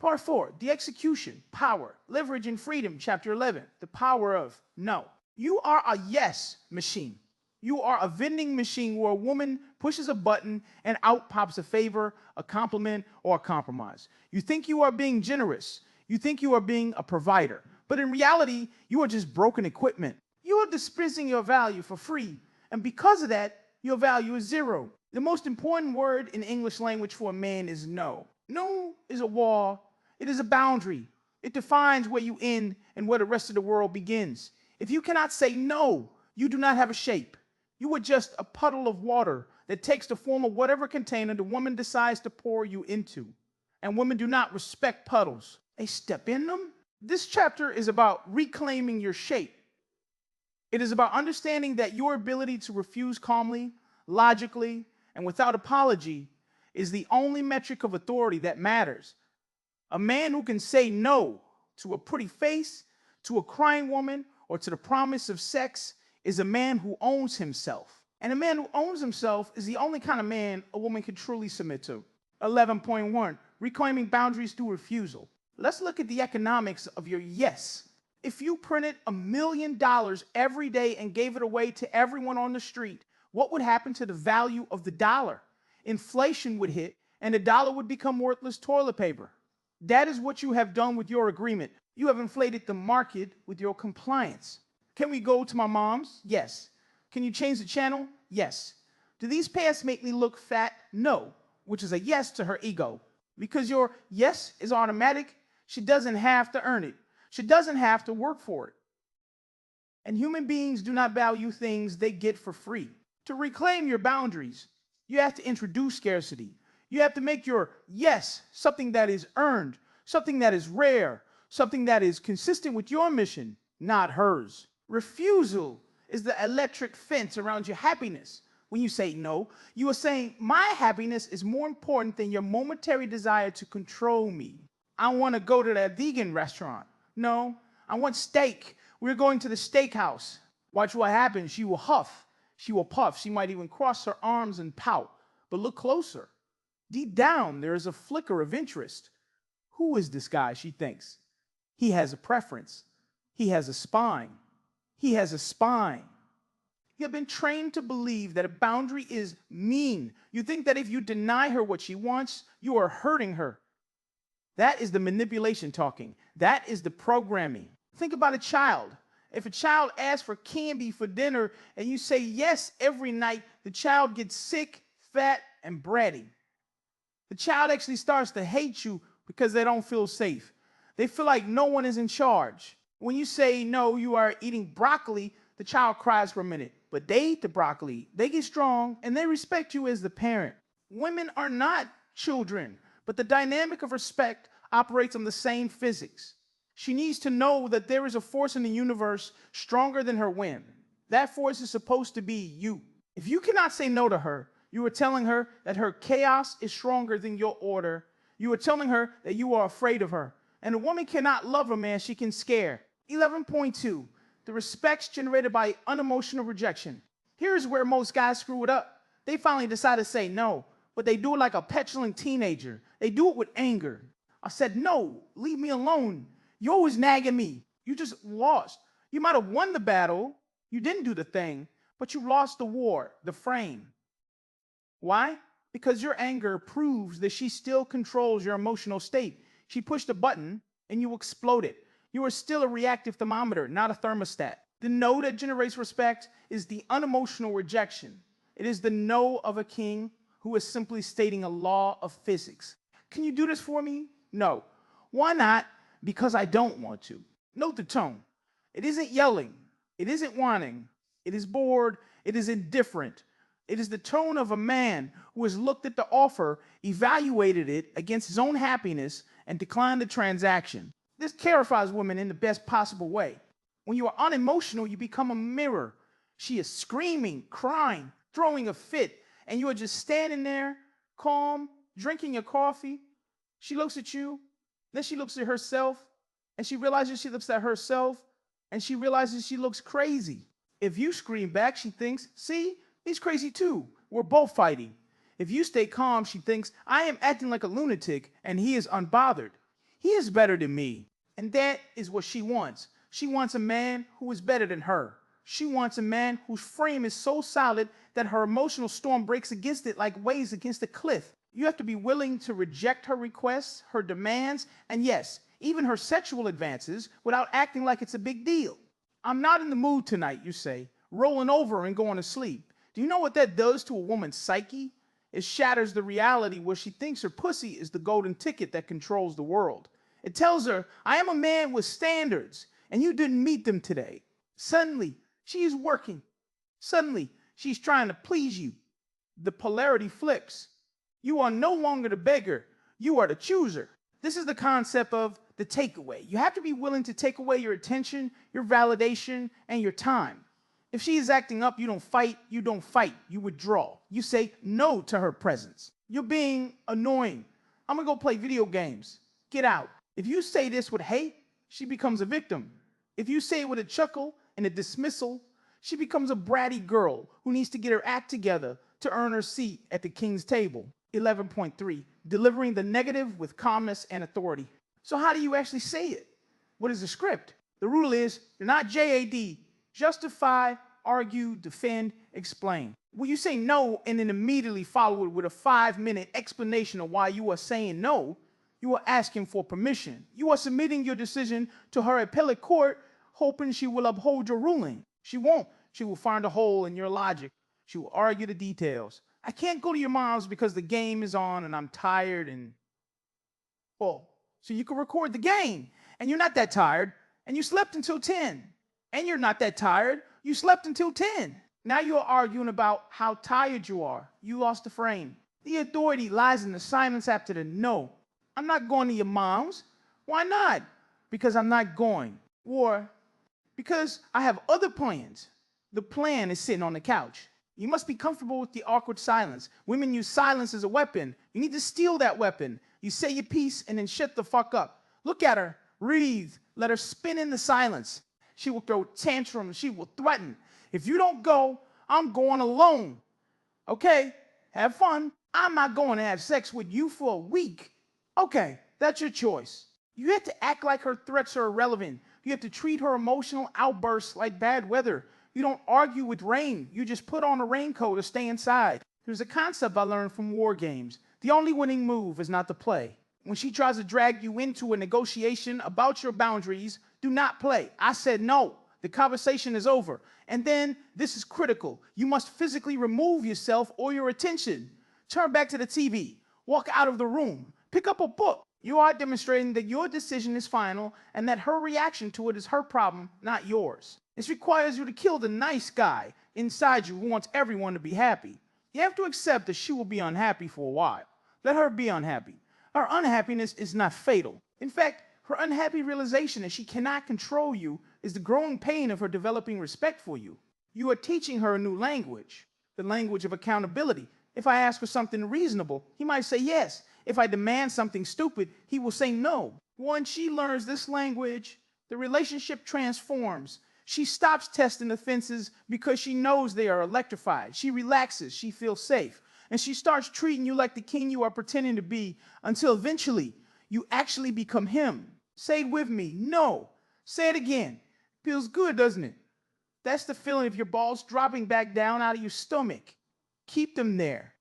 Part 4, the execution, power, leverage, and freedom. Chapter 11, the power of no. You are a yes machine. You are a vending machine where a woman pushes a button and out pops a favor, a compliment, or a compromise. You think you are being generous. You think you are being a provider. But in reality, you are just broken equipment. You are dispensing your value for free. And because of that, your value is zero. The most important word in English language for a man is no. No is a wall. It is a boundary. It defines where you end and where the rest of the world begins. If you cannot say no, you do not have a shape. You are just a puddle of water that takes the form of whatever container the woman decides to pour you into. And women do not respect puddles. They step in them. This chapter is about reclaiming your shape. It is about understanding that your ability to refuse calmly, logically, and without apology is the only metric of authority that matters. A man who can say no to a pretty face, to a crying woman, or to the promise of sex is a man who owns himself. And a man who owns himself is the only kind of man a woman can truly submit to. 11.1, reclaiming boundaries through refusal. Let's look at the economics of your yes. If you printed $1 million every day and gave it away to everyone on the street, what would happen to the value of the dollar? Inflation would hit, and the dollar would become worthless toilet paper. That is what you have done with your agreement. You have inflated the market with your compliance. Can we go to my mom's? Yes. Can you change the channel? Yes. Do these pants make me look fat? No, which is a yes to her ego. Because your yes is automatic, she doesn't have to earn it. She doesn't have to work for it. And human beings do not value things they get for free. To reclaim your boundaries, you have to introduce scarcity. You have to make your yes something that is earned, something that is rare, something that is consistent with your mission, not hers. Refusal is the electric fence around your happiness. When you say no, you are saying, my happiness is more important than your momentary desire to control me. I want to go to that vegan restaurant. No, I want steak. We're going to the steakhouse. Watch what happens. She will huff. She will puff. She might even cross her arms and pout. But look closer. Deep down, there is a flicker of interest. Who is this guy, she thinks? He has a preference. He has a spine. He has a spine. You have been trained to believe that a boundary is mean. You think that if you deny her what she wants, you are hurting her. That is the manipulation talking. That is the programming. Think about a child. If a child asks for candy for dinner and you say yes every night, the child gets sick, fat, and bratty. The child actually starts to hate you because they don't feel safe. They feel like no one is in charge. When you say no, you are eating broccoli, the child cries for a minute. But they eat the broccoli, they get strong, and they respect you as the parent. Women are not children, but the dynamic of respect operates on the same physics. She needs to know that there is a force in the universe stronger than her whim. That force is supposed to be you. If you cannot say no to her, you are telling her that her chaos is stronger than your order. You are telling her that you are afraid of her. And a woman cannot love a man she can scare. 11.2, the respects generated by unemotional rejection. Here's where most guys screw it up. They finally decide to say no, but they do it like a petulant teenager. They do it with anger. I said, no, leave me alone. You're always nagging me. You just lost. You might have won the battle. You didn't do the thing, but you lost the war, the frame. Why? Because your anger proves that she still controls your emotional state. She pushed a button and you exploded. You are still a reactive thermometer, not a thermostat. The no that generates respect is the unemotional rejection. It is the no of a king who is simply stating a law of physics. Can you do this for me? No. Why not? Because I don't want to. Note the tone. It isn't yelling. It isn't whining. It is bored. It is indifferent. It is the tone of a man who has looked at the offer, evaluated it against his own happiness, and declined the transaction. This terrifies women in the best possible way. When you are unemotional, you become a mirror. She is screaming, crying, throwing a fit, and you are just standing there, calm, drinking your coffee. She looks at you, then she looks at herself, and she realizes she looks at herself, and she realizes she looks crazy. If you scream back, she thinks, see, he's crazy too. We're both fighting. If you stay calm, she thinks, I am acting like a lunatic, and he is unbothered. He is better than me. And that is what she wants. She wants a man who is better than her. She wants a man whose frame is so solid that her emotional storm breaks against it like waves against a cliff. You have to be willing to reject her requests, her demands, and yes, even her sexual advances without acting like it's a big deal. I'm not in the mood tonight, you say, rolling over and going to sleep. Do you know what that does to a woman's psyche? It shatters the reality where she thinks her pussy is the golden ticket that controls the world. It tells her, I am a man with standards, and you didn't meet them today. Suddenly, she is working. Suddenly, she's trying to please you. The polarity flips. You are no longer the beggar. You are the chooser. This is the concept of the takeaway. You have to be willing to take away your attention, your validation, and your time. If she is acting up, you don't fight, you withdraw. You say no to her presence. You're being annoying. I'm gonna go play video games. Get out. If you say this with hate, she becomes a victim. If you say it with a chuckle and a dismissal, she becomes a bratty girl who needs to get her act together to earn her seat at the king's table. 11.3, delivering the negative with calmness and authority. So how do you actually say it? What is the script? The rule is, you're not JAD. Justify, argue, defend, explain. When you say no and then immediately follow it with a 5-minute explanation of why you are saying no, you are asking for permission. You are submitting your decision to her appellate court, hoping she will uphold your ruling. She won't. She will find a hole in your logic. She will argue the details. I can't go to your mom's because the game is on and I'm tired and... Well, so you can record the game and you're not that tired and you slept until 10. And you're not that tired. You slept until 10. Now you're arguing about how tired you are. You lost the frame. The authority lies in the silence after the no. I'm not going to your mom's. Why not? Because I'm not going. Or because I have other plans. The plan is sitting on the couch. You must be comfortable with the awkward silence. Women use silence as a weapon. You need to steal that weapon. You say your piece and then shut the fuck up. Look at her. Breathe. Let her spin in the silence. She will throw tantrums. She will threaten. If you don't go, I'm going alone. Okay, have fun. I'm not going to have sex with you for a week. Okay, that's your choice. You have to act like her threats are irrelevant. You have to treat her emotional outbursts like bad weather. You don't argue with rain. You just put on a raincoat or stay inside. There's a concept I learned from war games. The only winning move is not to play. When she tries to drag you into a negotiation about your boundaries, do not play. I said no. The conversation is over. And then, this is critical. You must physically remove yourself or your attention. Turn back to the TV. Walk out of the room. Pick up a book. You are demonstrating that your decision is final and that her reaction to it is her problem, not yours. This requires you to kill the nice guy inside you who wants everyone to be happy. You have to accept that she will be unhappy for a while. Let her be unhappy. Her unhappiness is not fatal. In fact, her unhappy realization that she cannot control you is the growing pain of her developing respect for you. You are teaching her a new language, the language of accountability. If I ask for something reasonable, he might say yes. If I demand something stupid, he will say no. Once she learns this language, the relationship transforms. She stops testing the fences because she knows they are electrified. She relaxes, she feels safe. And she starts treating you like the king you are pretending to be until eventually you actually become him. Say it with me, no. Say it again. Feels good, doesn't it? That's the feeling of your balls dropping back down out of your stomach. Keep them there.